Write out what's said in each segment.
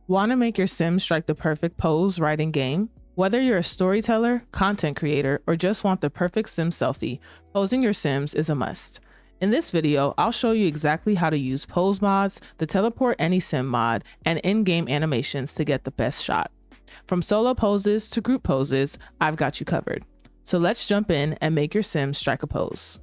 Want to make your sim strike the perfect pose right in game? Whether you're a storyteller, content creator, or just want the perfect sim selfie, posing your sims is a must. In this video, I'll show you exactly how to use pose mods, the teleport any sim mod, and in-game animations to get the best shot. From solo poses to group poses, I've got you covered. So let's jump in and make your sim strike a pose.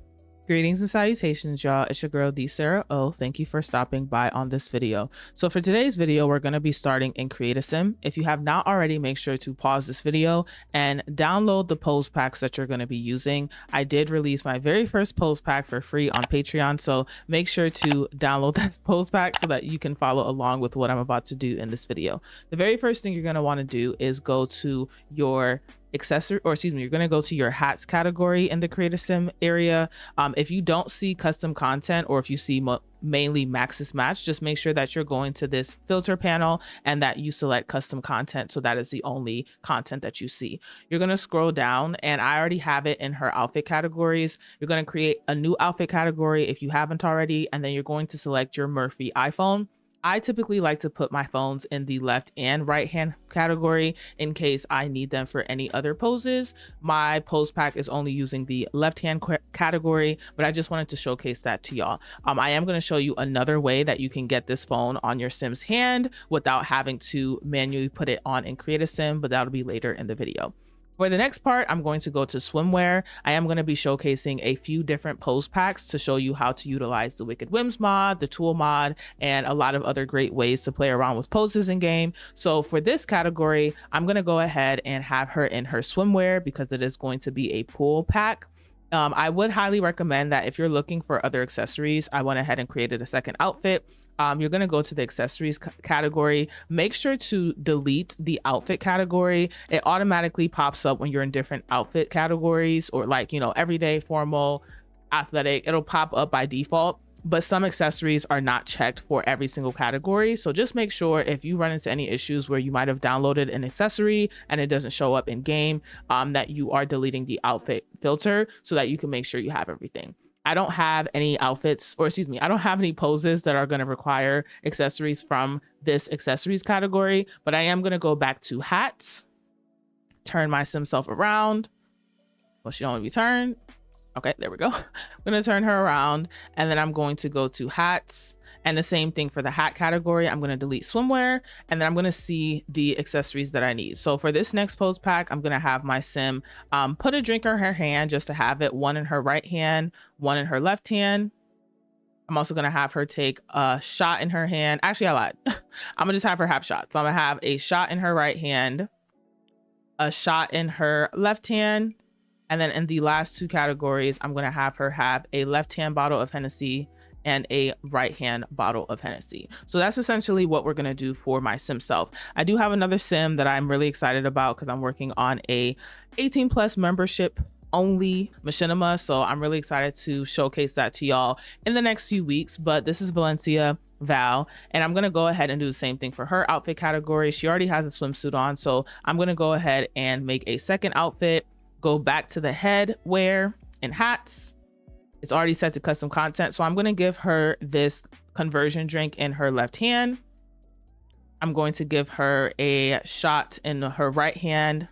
Greetings and salutations, y'all. It's your girl, D Sarah O. Thank you for stopping by on this video. So for today's video, we're going to be starting in Create a Sim. If you have not already, make sure to pause this video and download the pose packs that you're going to be using. I did release my very first pose pack for free on Patreon, so make sure to download that pose pack so that you can follow along with what I'm about to do in this video. The very first thing you're going to want to do is go to your you're going to go to your hats category in the Create a Sim area. If you don't see custom content, or if you see mainly Maxis Match, just make sure that you're going to this filter panel and that you select custom content, so that is the only content that you see. You're going to scroll down, and I already have it in her outfit categories. You're going to create a new outfit category if you haven't already, and then you're going to select your Murphy iPhone. I typically like to put my phones in the left and right hand category in case I need them for any other poses. My pose pack is only using the left hand category, but I just wanted to showcase that to y'all. I am going to show you another way that you can get this phone on your Sim's hand without having to manually put it on and Create a Sim, but that'll be later in the video. For the next part, I'm going to go to swimwear. I am going to be showcasing a few different pose packs to show you how to utilize the Wicked Whims mod, the tool mod, and a lot of other great ways to play around with poses in game. So for this category, I'm going to go ahead and have her in her swimwear because it is going to be a pool pack. I would highly recommend that if you're looking for other accessories, I went ahead and created a second outfit. You're going to go to the accessories category. Make sure to delete the outfit category. It automatically pops up when you're in different outfit categories, or like, you know, everyday, formal, athletic. It'll pop up by default, but some accessories are not checked for every single category. So just make sure if you run into any issues where you might have downloaded an accessory and it doesn't show up in game, that you are deleting the outfit filter so that you can make sure you have everything. I don't have any outfits, or excuse me, I don't have any poses that are going to require accessories from this accessories category, but I am going to go back to hats, turn my sim self around. Well, she don't want to be turned. Okay, there we go. I'm going to turn her around, and then I'm going to go to hats, and the same thing for the hat category. I'm going to delete swimwear, and then I'm going to see the accessories that I need. So for this next pose pack, I'm going to have my sim put a drink in her hand just to have it, one in her right hand, one in her left hand. I'm also going to have her take a shot in her hand. Actually, I lied. I'm going to just have her have shots. So I'm going to have a shot in her right hand, a shot in her left hand, and then in the last two categories, I'm going to have her have a left hand bottle of Hennessy and a right hand bottle of Hennessy. So that's essentially what we're going to do for my sim self. I do have another sim that I'm really excited about because I'm working on a 18+ membership only Machinima. So I'm really excited to showcase that to y'all in the next few weeks. But this is Valencia Val, and I'm going to go ahead and do the same thing for her outfit category. She already has a swimsuit on, so I'm going to go ahead and make a second outfit, go back to the head wear and hats. It's already set to custom content, so I'm going to give her this conversion drink in her left hand. I'm going to give her a shot in her right hand,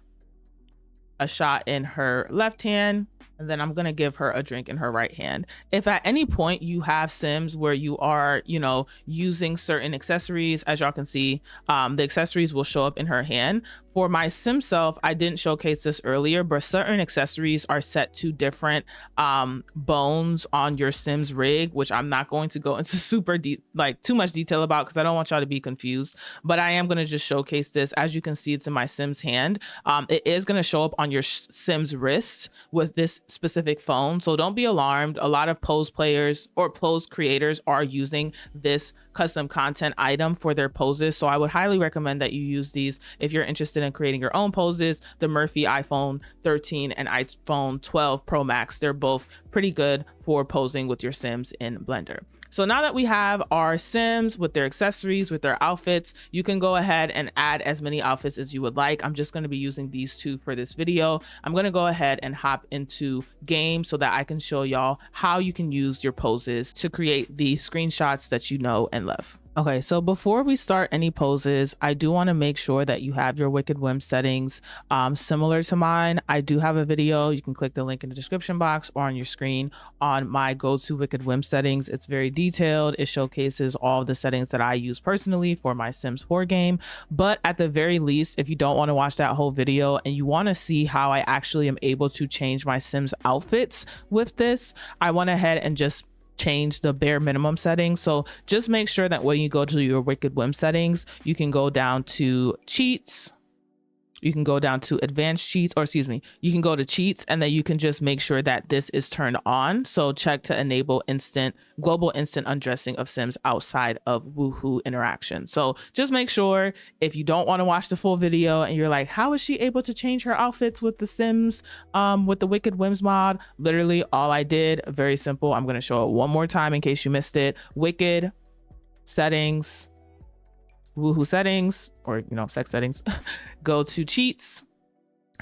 a shot in her left hand, and then I'm going to give her a drink in her right hand. If at any point you have sims where you are, you know, using certain accessories, as y'all can see, the accessories will show up in her hand. For my sim self, I didn't showcase this earlier, but certain accessories are set to different bones on your sim's rig, which I'm not going to go into too much detail about because I don't want y'all to be confused, but I am going to just showcase this. As you can see, it's in my sim's hand. It is going to show up on your sim's wrist with this specific phone, so don't be alarmed. A lot of pose players or pose creators are using this custom content item for their poses, so I would highly recommend that you use these if you're interested in creating your own poses. The Murphy iPhone 13 and iPhone 12 Pro Max, they're both pretty good for posing with your sims in Blender. So now that we have our sims with their accessories, with their outfits, you can go ahead and add as many outfits as you would like. I'm just going to be using these two for this video. I'm going to go ahead and hop into game so that I can show y'all how you can use your poses to create the screenshots that you know and love. Okay, so before we start any poses, I do want to make sure that you have your Wicked Whims settings similar to mine. I do have a video. You can click the link in the description box or on your screen on my go-to Wicked Whims settings. It's very detailed. It showcases all of the settings that I use personally for my Sims 4 game. But at the very least, if you don't want to watch that whole video and you want to see how I actually am able to change my Sims outfits with this, I went ahead and just change the bare minimum settings. So just make sure that when you go to your Wicked Whim settings, you can go down to cheats, you can go down to advanced cheats, or excuse me, you can go to cheats, and then you can just make sure that this is turned on. So check to enable global instant undressing of Sims outside of woohoo interaction. So just make sure, if you don't want to watch the full video and you're like, how is she able to change her outfits with the Sims with the Wicked Whims mod? Literally all I did, very simple. I'm going to show it one more time in case you missed it. Wicked settings, woohoo settings, or sex settings, go to cheats,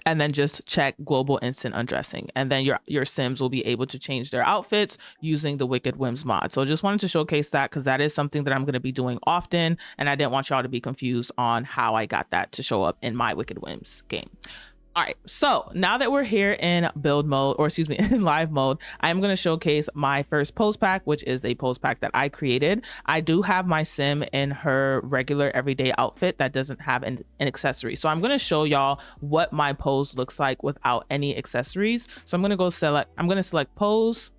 and then just check global instant undressing, and then your Sims will be able to change their outfits using the Wicked Whims mod. So just wanted to showcase that because that is something that I'm going to be doing often, and I didn't want y'all to be confused on how I got that to show up in my Wicked Whims game. All right, so now that we're here in build mode, or excuse me, in live mode, I'm going to showcase my first pose pack, which is a pose pack that I created. I do have my Sim in her regular everyday outfit that doesn't have an accessory. So I'm going to show y'all what my pose looks like without any accessories. So I'm going to select pose.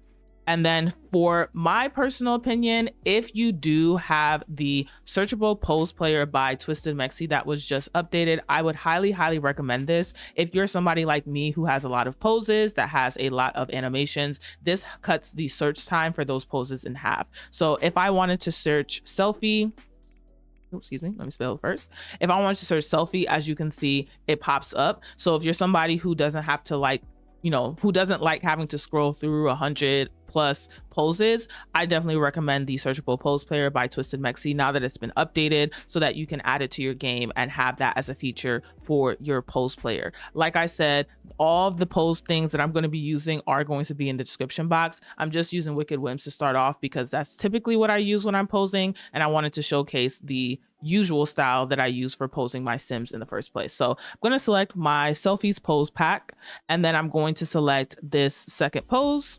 And then for my personal opinion, if you do have the Searchable Pose Player by Twisted Mexi that was just updated, I would highly, highly recommend this. If you're somebody like me who has a lot of poses, that has a lot of animations, this cuts the search time for those poses in half. So if I wanted to search selfie, excuse me, let me spell it first. If I wanted to search selfie, as you can see, it pops up. So if you're somebody who doesn't have to who doesn't like having to scroll through 100+ poses, I definitely recommend the Searchable Pose Player by Twisted Mexi now that it's been updated, so that you can add it to your game and have that as a feature for your pose player. Like I said, all the pose things that I'm going to be using are going to be in the description box. I'm just using Wicked Whims to start off because that's typically what I use when I'm posing, and I wanted to showcase the usual style that I use for posing my Sims in the first place. So I'm going to select my selfies pose pack, and then I'm going to select this second pose.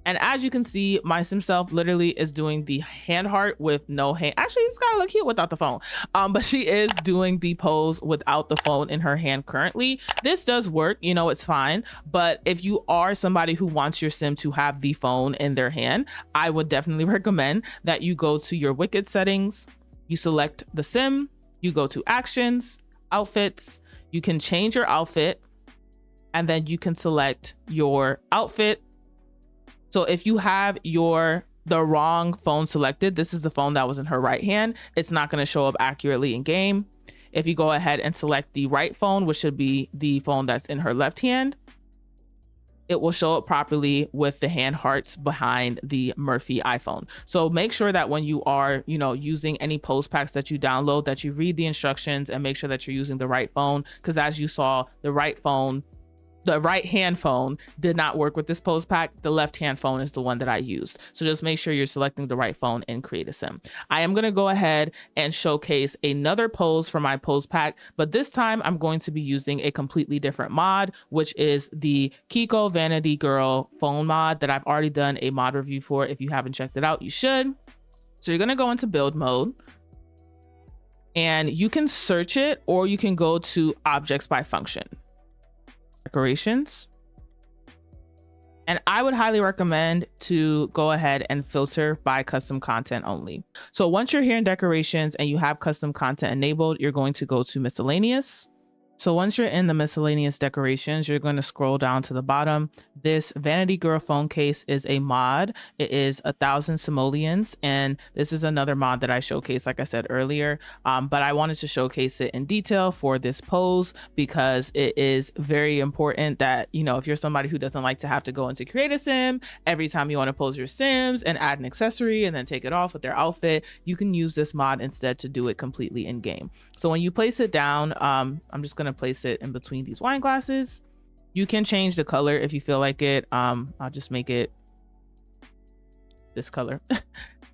And as you can see, my Sim self literally is doing the hand heart with no hand. Actually, it's kind of look cute without the phone. But she is doing the pose without the phone in her hand currently. This does work, it's fine. But if you are somebody who wants your Sim to have the phone in their hand, I would definitely recommend that you go to your Wicked settings, you select the Sim, you go to actions, outfits, you can change your outfit, and then you can select your outfit. So if you have the wrong phone selected, this is the phone that was in her right hand, it's not going to show up accurately in game. If you go ahead and select the right phone, which should be the phone that's in her left hand, it will show up properly with the hand hearts behind the Murphy iPhone. So make sure that when you are, using any pose packs that you download, that you read the instructions and make sure that you're using the right phone. Because as you saw, the right hand phone did not work with this pose pack. The left hand phone is the one that I used. So just make sure you're selecting the right phone and create a Sim. I am going to go ahead and showcase another pose for my pose pack, but this time I'm going to be using a completely different mod, which is the Kiko Vanity Girl phone mod that I've already done a mod review for. If you haven't checked it out, you should. So you're going to go into build mode, and you can search it, or you can go to objects by function. Decorations, and I would highly recommend to go ahead and filter by custom content only. So once you're here in decorations and you have custom content enabled, you're going to go to miscellaneous. So once you're in the miscellaneous decorations, you're going to scroll down to the bottom. This Vanity Girl phone case is a mod. It is 1,000 simoleons, and this is another mod that I showcased, like I said earlier. But I wanted to showcase it in detail for this pose because it is very important that, if you're somebody who doesn't like to have to go into Create a Sim every time you want to pose your Sims and add an accessory and then take it off with their outfit, you can use this mod instead to do it completely in game. So when you place it down, I'm just going to place it in between these wine glasses. You can change the color if you feel like it. I'll just make it this color.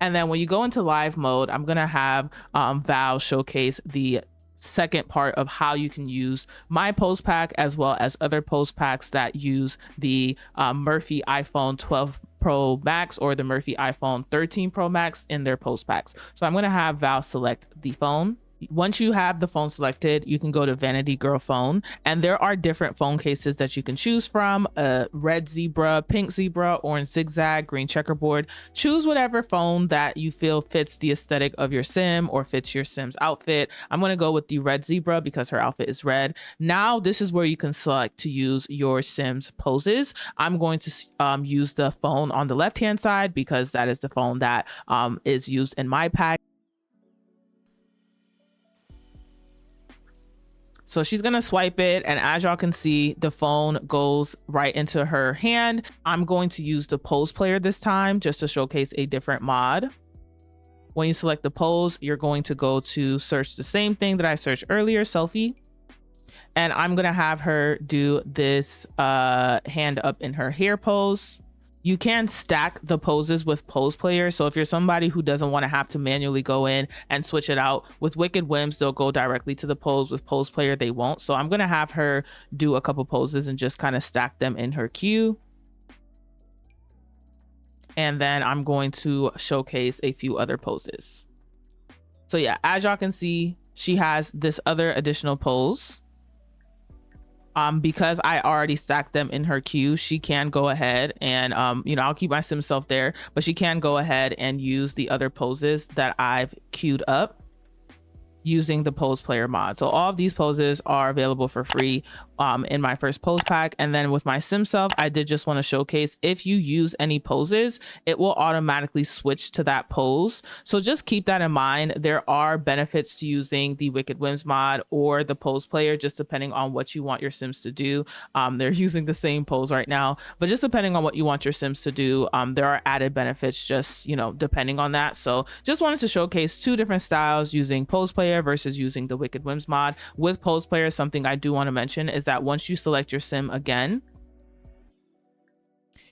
And then when you go into live mode, I'm gonna have Val showcase the second part of how you can use my pose pack as well as other pose packs that use the Murphy iPhone 12 Pro Max or the Murphy iPhone 13 Pro Max in their pose packs. So I'm gonna have Val select the phone. Once you have the phone selected, you can go to Vanity Girl Phone, and there are different phone cases that you can choose from: a red zebra, pink zebra, orange zigzag, green checkerboard. Choose whatever phone that you feel fits the aesthetic of your sim or fits your sim's outfit. I'm going to go with the red zebra because her outfit is red. Now this is where you can select to use your sim's poses. I'm going to use the phone on the left hand side because that is the phone that is used in my pack. So she's gonna swipe it, and as y'all can see, the phone goes right into her hand. I'm going to use the pose player this time just to showcase a different mod. When you select the pose, you're going to go to search the same thing that I searched earlier, selfie. And I'm gonna have her do this hand up in her hair pose. You can stack the poses with pose player. So if you're somebody who doesn't want to have to manually go in and switch it out, with Wicked Whims, they'll go directly to the pose. With pose player, they won't. So I'm going to have her do a couple poses and just kind of stack them in her queue. And then I'm going to showcase a few other poses. So yeah, as y'all can see, she has this other additional pose. Because I already stacked them in her queue, she can go ahead and, you know, I'll keep my sim self there, but she can go ahead and use the other poses that I've queued up using the pose player mod. So all of these poses are available for free in my first pose pack. And then with my sim self, I did just want to showcase, if you use any poses, it will automatically switch to that pose. So just keep that in mind. There are benefits to using the Wicked Whims mod or the pose player, just depending on what you want your sims to do. They're using the same pose right now, but just depending on what you want your sims to do, there are added benefits just, you know, depending on that. So just wanted to showcase two different styles using pose player versus using the Wicked Whims mod. With pose player, something I do want to mention is that once you select your sim again,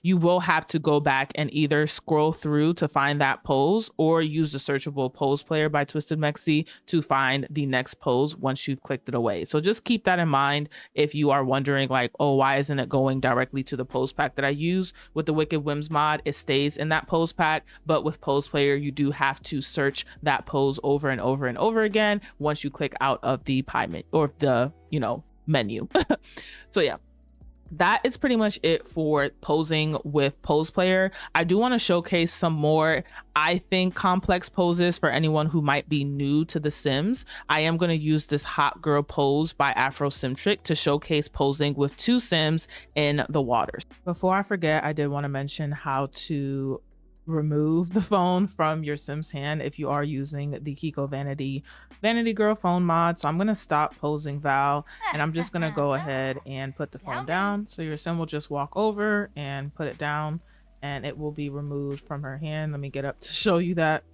you will have to go back and either scroll through to find that pose or use the searchable pose player by Twisted Mexi to find the next pose once you've clicked it away. So just keep that in mind if you are wondering like, oh, why isn't it going directly to the pose pack that I use? With the Wicked Whims mod, it stays in that pose pack, but with pose player, you do have to search that pose over and over and over again once you click out of the pie menu or the, you know, menu. So yeah, that is pretty much it for posing with pose player. I do want to showcase some more, I think, complex poses for anyone who might be new to the Sims. I am going to use this hot girl pose by Afrosimtric to showcase posing with two Sims in the waters. Before I forget, I did want to mention how to remove the phone from your sim's hand if you are using the Kiko Vanity Girl phone mod. So I'm going to stop posing Val, and I'm just going to go ahead and put the phone down. So your sim will just walk over and put it down, and it will be removed from her hand. Let me get up to show you that.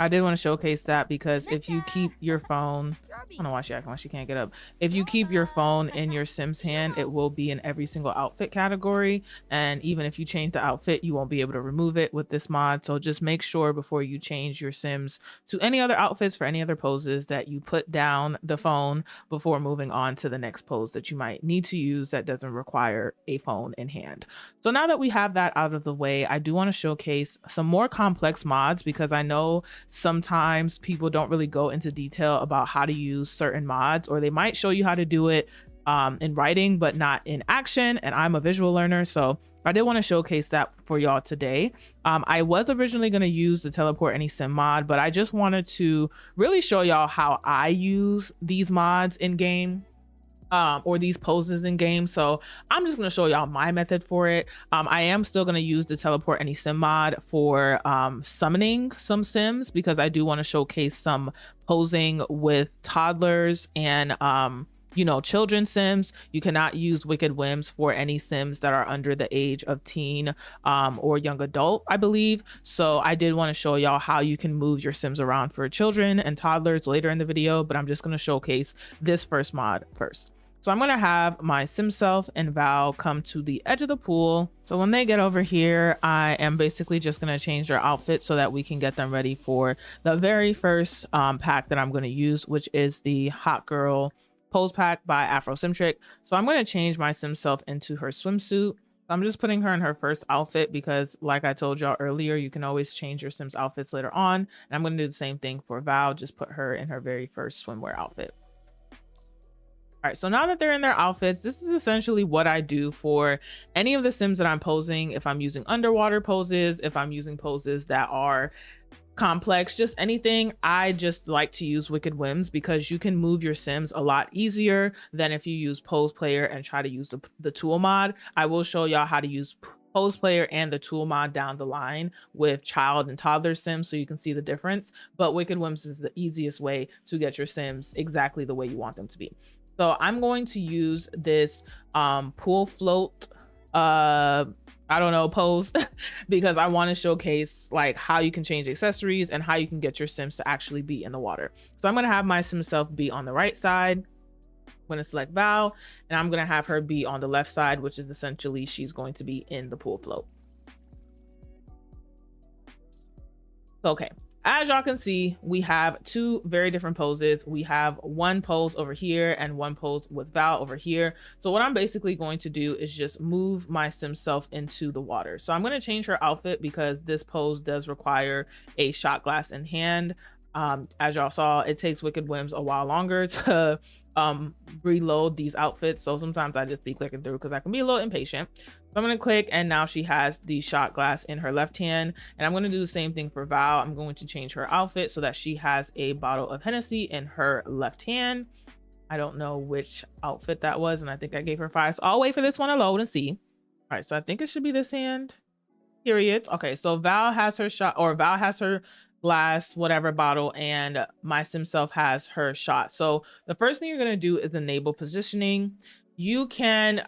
I did want to showcase that because if you keep your phone, I don't know why she acting like she can't get up. If you keep your phone in your sim's hand, it will be in every single outfit category. And even if you change the outfit, you won't be able to remove it with this mod. So just make sure before you change your sims to any other outfits for any other poses that you put down the phone before moving on to the next pose that you might need to use that doesn't require a phone in hand. So now that we have that out of the way, I do want to showcase some more complex mods because I know sometimes people don't really go into detail about how to use certain mods, or they might show you how to do it in writing but not in action, and I'm a visual learner, so I did want to showcase that for y'all today. I was originally going to use the teleport any sim mod, but I just wanted to really show y'all how I use these mods in game. Or these poses in game. So I'm just going to show y'all my method for it. I am still going to use the teleport any sim mod for summoning some sims because I do want to showcase some posing with toddlers and you know, children sims. You cannot use Wicked Whims for any sims that are under the age of teen or young adult, I believe. So I did want to show y'all how you can move your sims around for children and toddlers later in the video, but I'm just going to showcase this first mod first. So I'm going to have my sim self and Val come to the edge of the pool. So when they get over here, I am basically just going to change their outfit so that we can get them ready for the very first pack that I'm going to use, which is the Hot Girl Pose Pack by Afrocentric. So I'm going to change my sim self into her swimsuit. I'm just putting her in her first outfit because, like I told y'all earlier, you can always change your Sims outfits later on. And I'm going to do the same thing for Val, just put her in her very first swimwear outfit. All right, so now that they're in their outfits, this is essentially what I do for any of the Sims that I'm posing. If I'm using underwater poses, if I'm using poses that are complex, just anything, I just like to use Wicked Whims because you can move your Sims a lot easier than if you use Pose Player and try to use the tool mod. I will show y'all how to use Pose Player and the tool mod down the line with child and toddler Sims so you can see the difference. But Wicked Whims is the easiest way to get your Sims exactly the way you want them to be. So I'm going to use this pool float, I don't know, pose because I want to showcase like how you can change accessories and how you can get your Sims to actually be in the water. So I'm going to have my Sim self be on the right side. I'm going to select Val and I'm going to have her be on the left side, which is essentially she's going to be in the pool float. Okay. As y'all can see, we have two very different poses. We have one pose over here and one pose with Val over here. So what I'm basically going to do is just move my Sim self into the water. So I'm going to change her outfit because this pose does require a shot glass in hand. As y'all saw, it takes Wicked Whims a while longer to reload these outfits. So sometimes I just be clicking through because I can be a little impatient. So I'm going to click and now she has the shot glass in her left hand. And I'm going to do the same thing for Val. I'm going to change her outfit so that she has a bottle of Hennessy in her left hand. I don't know which outfit that was. And I think I gave her 5. So I'll wait for this one to load and see. All right. So I think it should be this hand. Periods. Okay. So Val has her shot, or Val has her glass, whatever bottle, and my Sim self has her shot. So the first thing you're going to do is enable positioning. You can,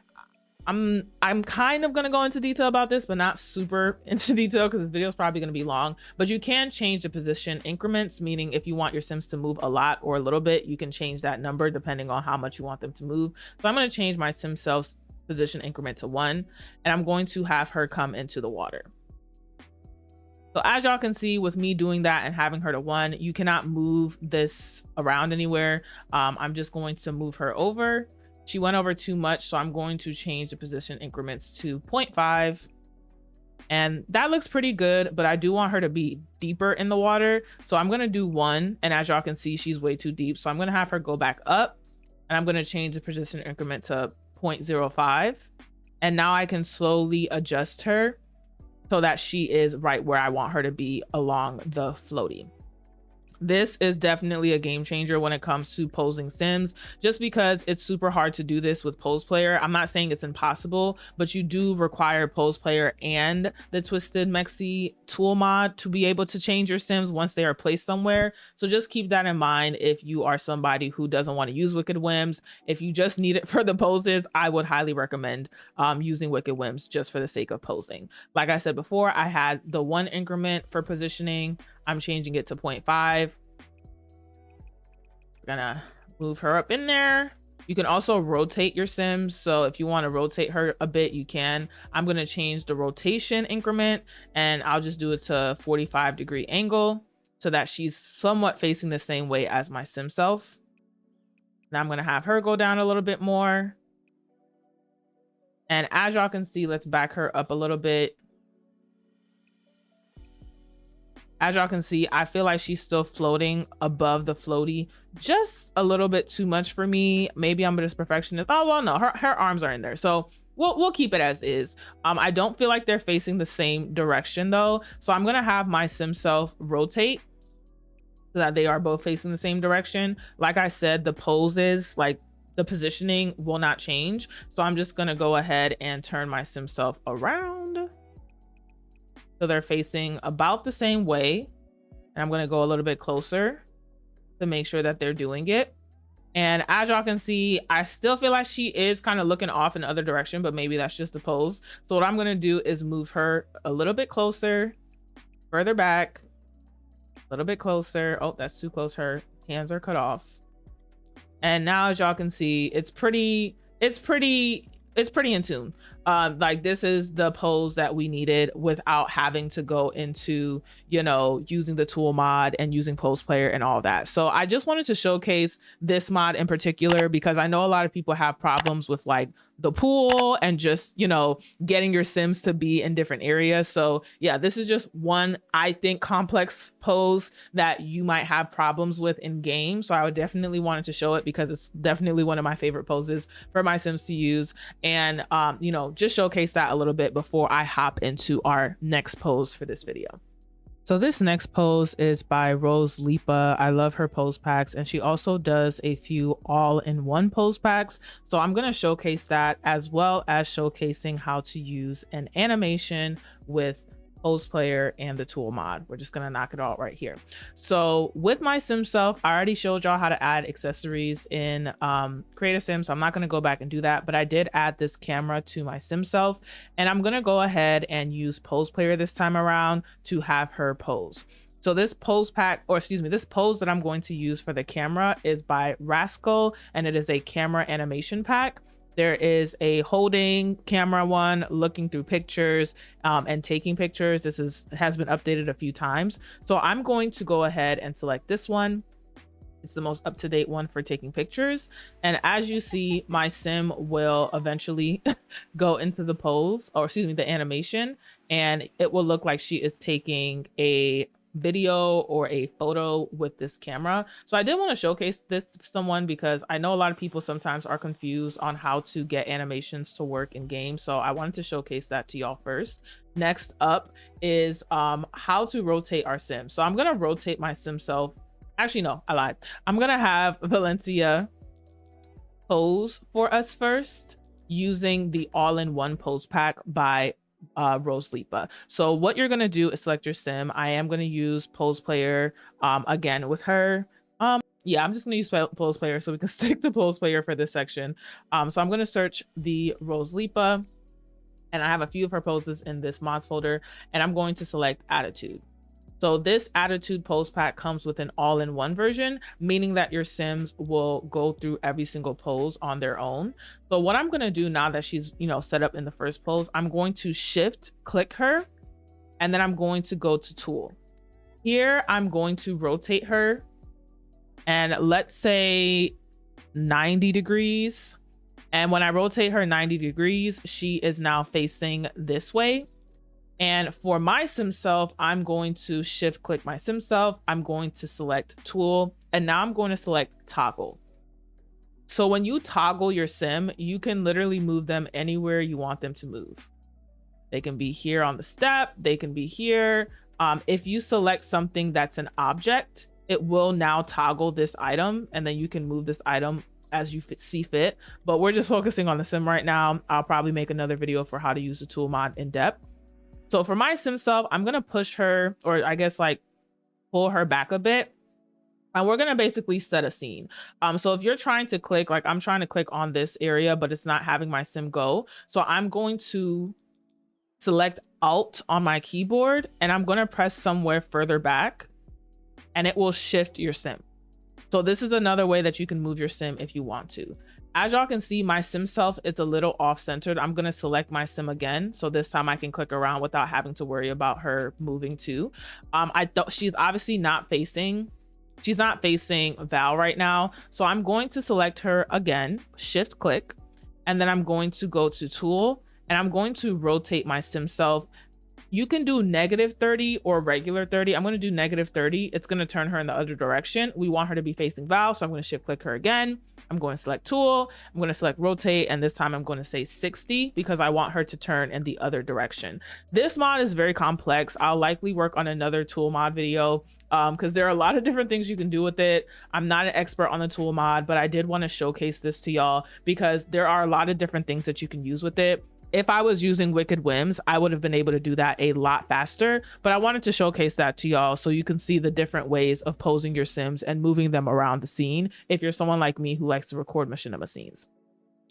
I'm kind of going to go into detail about this, but not super into detail because this video is probably going to be long, but you can change the position increments, meaning if you want your Sims to move a lot or a little bit, you can change that number depending on how much you want them to move. So I'm going to change my Sim self's position increment to 1, and I'm going to have her come into the water. So as y'all can see with me doing that and having her to 1, you cannot move this around anywhere. I'm just going to move her over. She went over too much, so I'm going to change the position increments to 0.5. And that looks pretty good, but I do want her to be deeper in the water. So I'm going to do 1. And as y'all can see, she's way too deep. So I'm going to have her go back up and I'm going to change the position increment to 0.05. And now I can slowly adjust her so that she is right where I want her to be along the floaty. This is definitely a game changer when it comes to posing Sims, just because it's super hard to do this with Pose Player. I'm not saying it's impossible, but you do require Pose Player and the Twisted Mexi tool mod to be able to change your Sims once they are placed somewhere. So just keep that in mind if you are somebody who doesn't want to use Wicked Whims. If you just need it for the poses, I would highly recommend using Wicked Whims just for the sake of posing. Like I said before, I had the 1 increment for positioning. I'm changing it to 0.5. We're gonna move her up in there. You can also rotate your Sims. So if you want to rotate her a bit, you can. I'm going to change the rotation increment and I'll just do it to 45-degree angle so that she's somewhat facing the same way as my Sim self. Now I'm going to have her go down a little bit more. And as y'all can see, let's back her up a little bit. As y'all can see, I feel like she's still floating above the floaty just a little bit too much for me. Maybe I'm just perfectionist. Oh, well, no, her arms are in there. So we'll keep it as is. I don't feel like they're facing the same direction though. So I'm going to have my Sim self rotate so that they are both facing the same direction. Like I said, the poses, like the positioning will not change. So I'm just going to go ahead and turn my Sim self around. So they're facing about the same way. And I'm going to go a little bit closer to make sure that they're doing it. And as y'all can see, I still feel like she is kind of looking off in the other direction, but maybe that's just the pose. So what I'm going to do is move her a little bit closer, further back, a little bit closer. Oh, that's too close. Her hands are cut off. And now as y'all can see, it's pretty in tune. Like this is the pose that we needed without having to go into, you know, using the tool mod and using pose player and all that. So I just wanted to showcase this mod in particular because I know a lot of people have problems with like the pool and just, you know, getting your Sims to be in different areas. So yeah, this is just one, I think, complex pose that you might have problems with in game. So I would definitely wanted to show it because it's definitely one of my favorite poses for my Sims to use. And, you know, just showcase that a little bit before I hop into our next pose for this video. So this next pose is by Rose Lipa. I love her pose packs, and she also does a few all-in-one pose packs. So I'm going to showcase that as well as showcasing how to use an animation with pose player and the tool mod. We're just going to knock it all right here. So with my sim self, I already showed y'all how to add accessories in Create a Sim, so I'm not going to go back and do that, but I did add this camera to my sim self, and I'm going to go ahead and use pose player this time around to have her pose. So this pose pack, or excuse me, this pose that I'm going to use for the camera is by Rascal, and it is a camera animation pack. There is a holding camera one, looking through pictures and taking pictures. This has been updated a few times. So I'm going to go ahead and select this one. It's the most up-to-date one for taking pictures. And as you see, my sim will eventually go into the pose, or excuse me, the animation, and it will look like she is taking a video or a photo with this camera. So I did want to showcase this to someone because I know a lot of people sometimes are confused on how to get animations to work in games. So I wanted to showcase that to y'all first. Next up is how to rotate our sim. So I'm going to rotate my sim self. Actually, no, I lied. I'm going to have Valencia pose for us first using the all-in-one pose pack by Rose Lipa. So what you're going to do is select your sim. I am going to use pose player again with her. Yeah, I'm just going to use pose player so we can stick to pose player for this section. So I'm going to search the Rose Lipa, and I have a few of her poses in this mods folder, and I'm going to select attitude. So this attitude pose pack comes with an all-in-one version, meaning that your Sims will go through every single pose on their own. So what I'm going to do now that she's, you know, set up in the first pose, I'm going to shift click her, and then I'm going to go to tool. Here, I'm going to rotate her, and let's say 90 degrees. And when I rotate her 90 degrees, she is now facing this way. And for my sim self, I'm going to shift click my sim self. I'm going to select tool, and now I'm going to select toggle. So when you toggle your sim, you can literally move them anywhere you want them to move. They can be here on the step. They can be here. If you select something that's an object, it will now toggle this item, and then you can move this item as you see fit. But we're just focusing on the sim right now. I'll probably make another video for how to use the tool mod in depth. So for my sim self, I'm going to push her, or I guess like pull her back a bit. And we're going to basically set a scene. So if you're trying to click, like I'm trying to click on this area, but it's not having my sim go. So I'm going to select Alt on my keyboard, and I'm going to press somewhere further back, and it will shift your sim. So this is another way that you can move your sim if you want to. As y'all can see, my sim self is a little off-centered. I'm going to select my sim again. So this time I can click around without having to worry about her moving too. She's obviously not facing Val right now. So I'm going to select her again, shift click, and then I'm going to go to tool, and I'm going to rotate my sim self. You can do -30 or regular 30. I'm going to do -30. It's going to turn her in the other direction. We want her to be facing Val, so I'm going to shift click her again. I'm going to select tool. I'm going to select rotate, and this time I'm going to say 60 because I want her to turn in the other direction. This mod is very complex. I'll likely work on another tool mod video because there are a lot of different things you can do with it. I'm not an expert on the tool mod, but I did want to showcase this to y'all because there are a lot of different things that you can use with it. If I was using Wicked Whims, I would have been able to do that a lot faster, but I wanted to showcase that to y'all so you can see the different ways of posing your Sims and moving them around the scene if you're someone like me who likes to record Machinima scenes.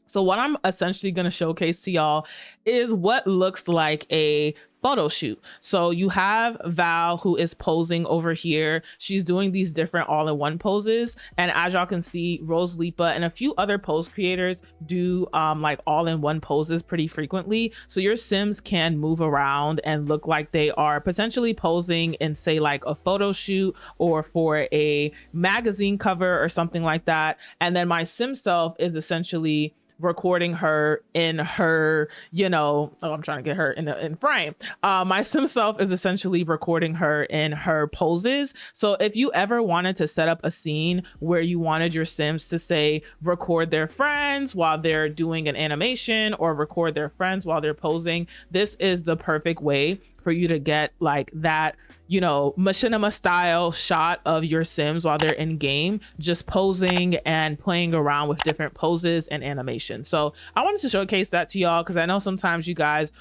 So what I'm essentially going to showcase to y'all is what looks like a photo shoot. So you have Val, who is posing over here. She's doing these different all-in-one poses, and as y'all can see, Rose Lipa and a few other pose creators do like all-in-one poses pretty frequently. So your Sims can move around and look like they are potentially posing in, say, like a photo shoot or for a magazine cover or something like that. And then my Sim self is essentially recording her in her, oh, I'm trying to get her in frame. My Sim self is essentially recording her in her poses. So if you ever wanted to set up a scene where you wanted your Sims to, say, record their friends while they're doing an animation or record their friends while they're posing, this is the perfect way for you to get like that, Machinima style shot of your Sims while they're in game, just posing and playing around with different poses and animation. So I wanted to showcase that to y'all because I know sometimes you guys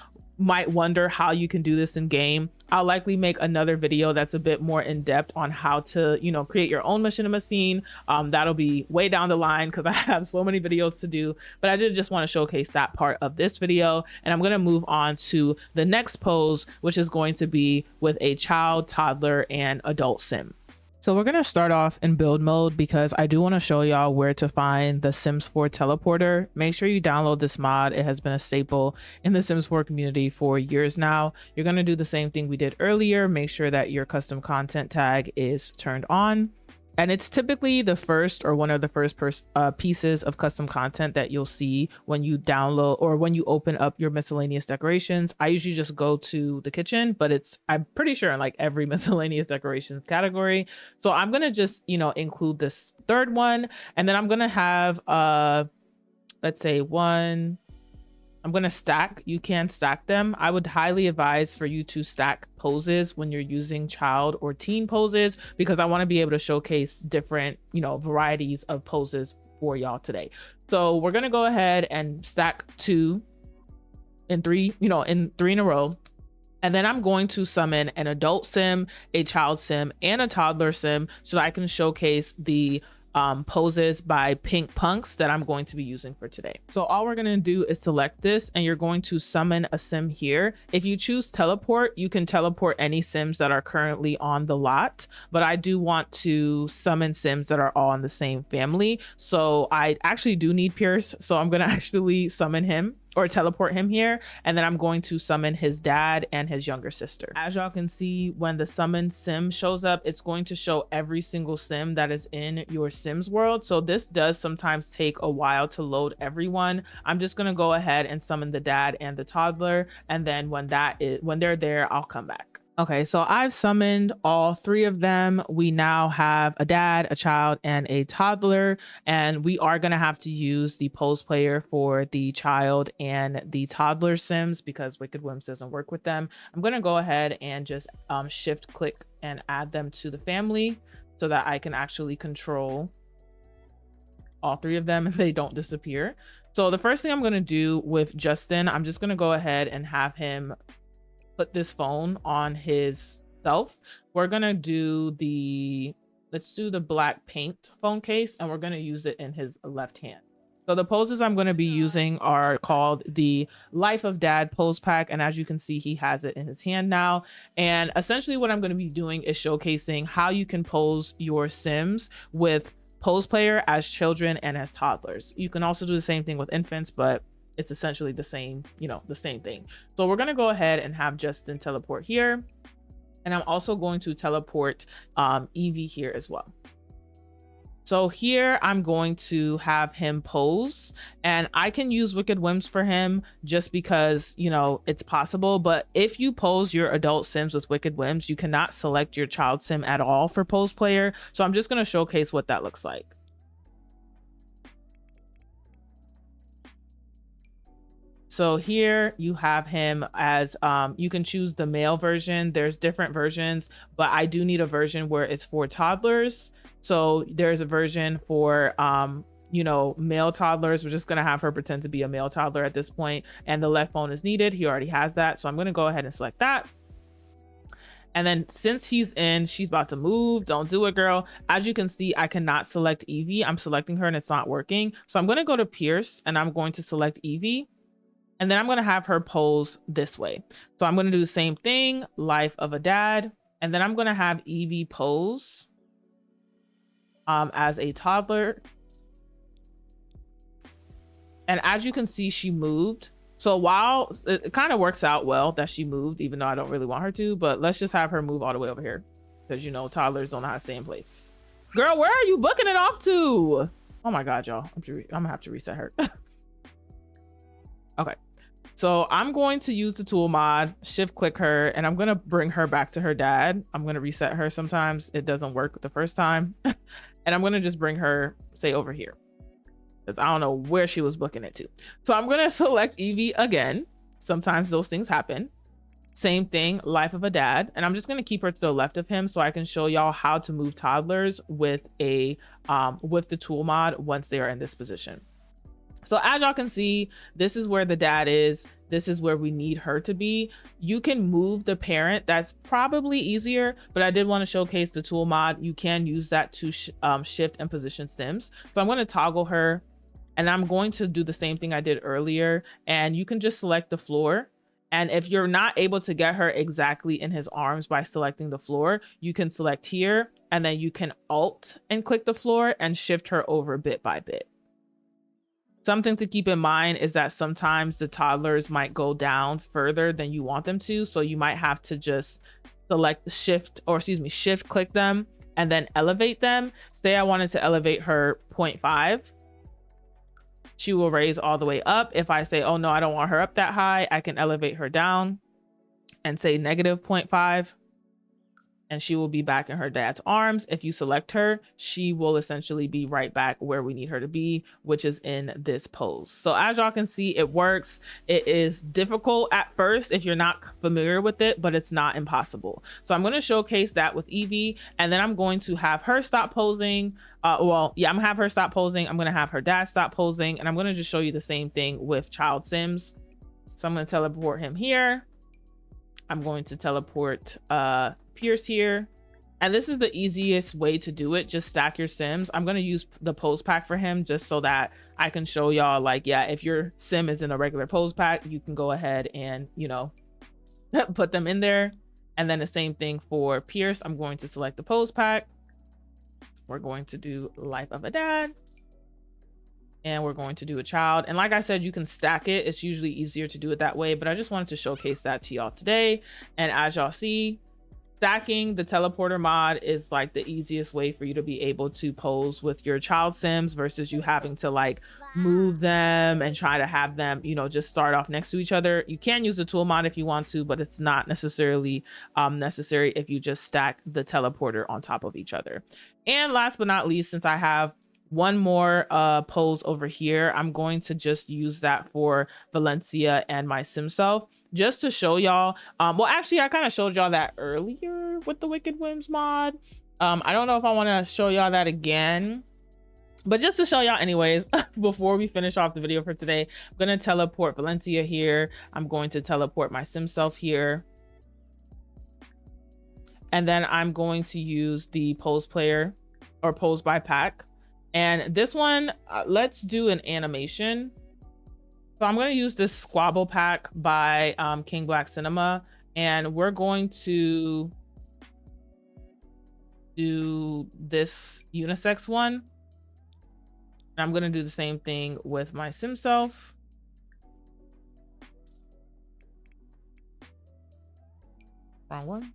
might wonder how you can do this in game. I'll likely make another video that's a bit more in depth on how to, create your own Machinima scene. That'll be way down the line because I have so many videos to do, but I did just want to showcase that part of this video. And I'm going to move on to the next pose, which is going to be with a child, toddler, and adult Sim. So we're going to start off in build mode because I do want to show y'all where to find the Sims 4 teleporter. Make sure you download this mod. It has been a staple in the Sims 4 community for years now. You're going to do the same thing we did earlier. Make sure that your custom content tag is turned on. And it's typically the first or one of the first pieces of custom content that you'll see when you download or when you open up your miscellaneous decorations. I usually just go to the kitchen, but I'm pretty sure in like every miscellaneous decorations category. So I'm going to just, include this third one. And then I'm going to have, let's say I'm going to stack. You can stack them. I would highly advise for you to stack poses when you're using child or teen poses, because I want to be able to showcase different, varieties of poses for y'all today. So we're going to go ahead and stack 2 in 3, in 3 in a row. And then I'm going to summon an adult Sim, a child Sim, and a toddler Sim so that I can showcase the poses by Pink Punks that I'm going to be using for today. So all we're going to do is select this, and you're going to summon a Sim here. If you choose teleport, you can teleport any Sims that are currently on the lot, but I do want to summon Sims that are all in the same family. So I actually do need Pierce, so I'm going to actually summon him or teleport him here, and then I'm going to summon his dad and his younger sister. As y'all can see, when the summoned Sim shows up, it's going to show every single Sim that is in your Sims world. So this does sometimes take a while to load everyone. I'm just going to go ahead and summon the dad and the toddler, and then when they're there, I'll come back. Okay, so I've summoned all 3 of them. We now have a dad, a child, and a toddler, and we are going to have to use the pose player for the child and the toddler Sims because Wicked Whims doesn't work with them. I'm going to go ahead and just shift click and add them to the family so that I can actually control all 3 of them and they don't disappear. So the first thing I'm going to do with Justin, I'm just going to go ahead and have him put this phone on his self. We're gonna do let's do the black paint phone case, and we're gonna use it in his left hand. So the poses I'm going to be using are called the Life of Dad pose pack, and as you can see, he has it in his hand now. And essentially what I'm going to be doing is showcasing how you can pose your Sims with pose player as children and as toddlers. You can also do the same thing with infants, but it's essentially the same, the same thing. So we're going to go ahead and have Justin teleport here. And I'm also going to teleport Evie here as well. So here I'm going to have him pose, and I can use Wicked Whims for him just because, it's possible. But if you pose your adult Sims with Wicked Whims, you cannot select your child Sim at all for pose player. So I'm just going to showcase what that looks like. So here you have him as, you can choose the male version. There's different versions, but I do need a version where it's for toddlers. So there's a version for, male toddlers. We're just going to have her pretend to be a male toddler at this point, and the left phone is needed. He already has that. So I'm going to go ahead and select that. And then since he's in, she's about to move. Don't do it, girl. As you can see, I cannot select Evie. I'm selecting her and it's not working. So I'm going to go to Pierce and I'm going to select Evie. And then I'm going to have her pose this way. So I'm going to do the same thing, life of a dad. And then I'm going to have Evie pose as a toddler. And as you can see, she moved. So while it kind of works out well that she moved, even though I don't really want her to, but let's just have her move all the way over here. Because, you know, toddlers don't know how to stay in place. Girl, where are you booking it off to? Oh my God, y'all. I'm gonna have to reset her. Okay. So I'm going to use the tool mod, shift click her, and I'm going to bring her back to her dad. I'm going to reset her. Sometimes it doesn't work the first time. And I'm going to just bring her, say, over here. Because I don't know where she was booking it to. So I'm going to select Evie again. Sometimes those things happen. Same thing, life of a dad. And I'm just going to keep her to the left of him so I can show y'all how to move toddlers with the tool mod once they are in this position. So as y'all can see, this is where the dad is. This is where we need her to be. You can move the parent. That's probably easier, but I did want to showcase the tool mod. You can use that to shift and position Sims. So I'm going to toggle her, and I'm going to do the same thing I did earlier. And you can just select the floor. And if you're not able to get her exactly in his arms by selecting the floor, you can select here, and then you can Alt and click the floor and shift her over bit by bit. Something to keep in mind is that sometimes the toddlers might go down further than you want them to. So you might have to just select the shift click them and then elevate them. Say I wanted to elevate her 0.5. She will raise all the way up. If I say, oh no, I don't want her up that high, I can elevate her down and say negative 0.5. And she will be back in her dad's arms. If you select her, she will essentially be right back where we need her to be, which is in this pose. So as y'all can see, it works. It is difficult at first if you're not familiar with it, but it's not impossible. So I'm going to showcase that with Evie, and then I'm going to have her stop posing. I'm gonna have her stop posing. I'm going to have her dad stop posing, and I'm going to just show you the same thing with child Sims. So I'm going to teleport him here. I'm going to teleport Pierce here. And this is the easiest way to do it. Just stack your Sims. I'm going to use the pose pack for him just so that I can show y'all, like, yeah, if your Sim is in a regular pose pack, you can go ahead and, you know, put them in there. And then the same thing for Pierce. I'm going to select the pose pack. We're going to do life of a dad. And we're going to do a child. And like I said, you can stack it. It's usually easier to do it that way, but I just wanted to showcase that to y'all today. And as y'all see, stacking the teleporter mod is like the easiest way for you to be able to pose with your child Sims versus you having to like move them and try to have them, you know, just start off next to each other. You can use the tool mod if you want to, but it's not necessarily necessary if you just stack the teleporter on top of each other. And last but not least, since I have one more pose over here, I'm going to just use that for Valencia and my sim self, just to show y'all. Well, actually, I kind of showed y'all that earlier with the Wicked Whims mod. I don't know if I want to show y'all that again, but just to show y'all anyways, before we finish off the video for today, I'm going to teleport Valencia here. I'm going to teleport my sim self here. And then I'm going to use the pose player or pose by pack. And this one, let's do an animation. So I'm going to use this Squabble pack by King Black Cinema, and we're going to do this unisex one. And I'm going to do the same thing with my sim self. Wrong one.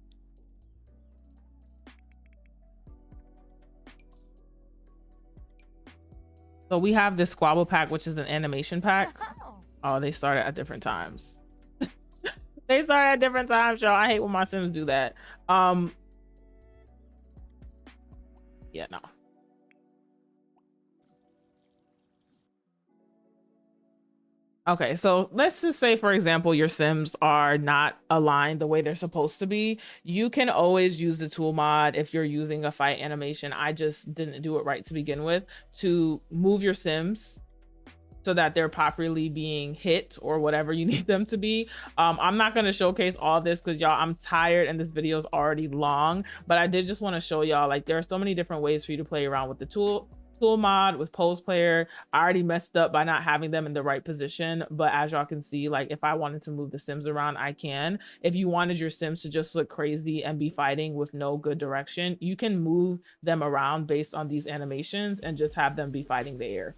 So we have this Squabble pack, which is an animation pack. Oh, they started at different times. They started at different times, y'all. I hate when my Sims do that. Yeah, no. Okay, so let's just say, for example, your Sims are not aligned the way they're supposed to be. You can always use the tool mod if you're using a fight animation. I just didn't do it right to begin with, to move your Sims so that they're properly being hit or whatever you need them to be. I'm not going to showcase all this because y'all, I'm tired and this video is already long, but I did just want to show y'all, like, there are so many different ways for you to play around with the tool tool mod with Pose Player, I already messed up by not having them in the right position. But as y'all can see, like if I wanted to move the Sims around, I can. If you wanted your Sims to just look crazy and be fighting with no good direction, you can move them around based on these animations and just have them be fighting the air.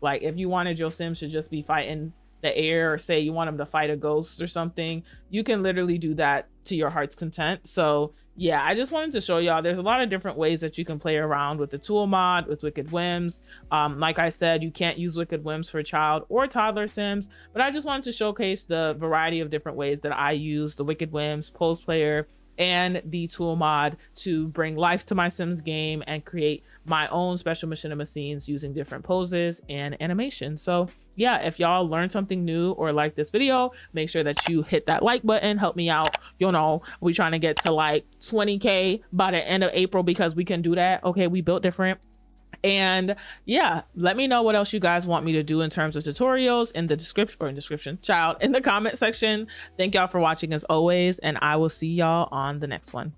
Like if you wanted your Sims to just be fighting the air, or say you want them to fight a ghost or something, you can literally do that to your heart's content. So yeah, I just wanted to show y'all there's a lot of different ways that you can play around with the tool mod with Wicked Whims. Like I said, you can't use Wicked Whims for child or toddler Sims, but I just wanted to showcase the variety of different ways that I use the Wicked Whims Pose Player and the tool mod to bring life to my Sims game and create my own special machinima scenes using different poses and animations. So yeah, if y'all learned something new or like this video, make sure that you hit that like button, help me out. You know, we're trying to get to like 20K by the end of April, because we can do that. Okay, we built different. And yeah, let me know what else you guys want me to do in terms of tutorials in the in the comment section. Thank y'all for watching as always, and I will see y'all on the next one.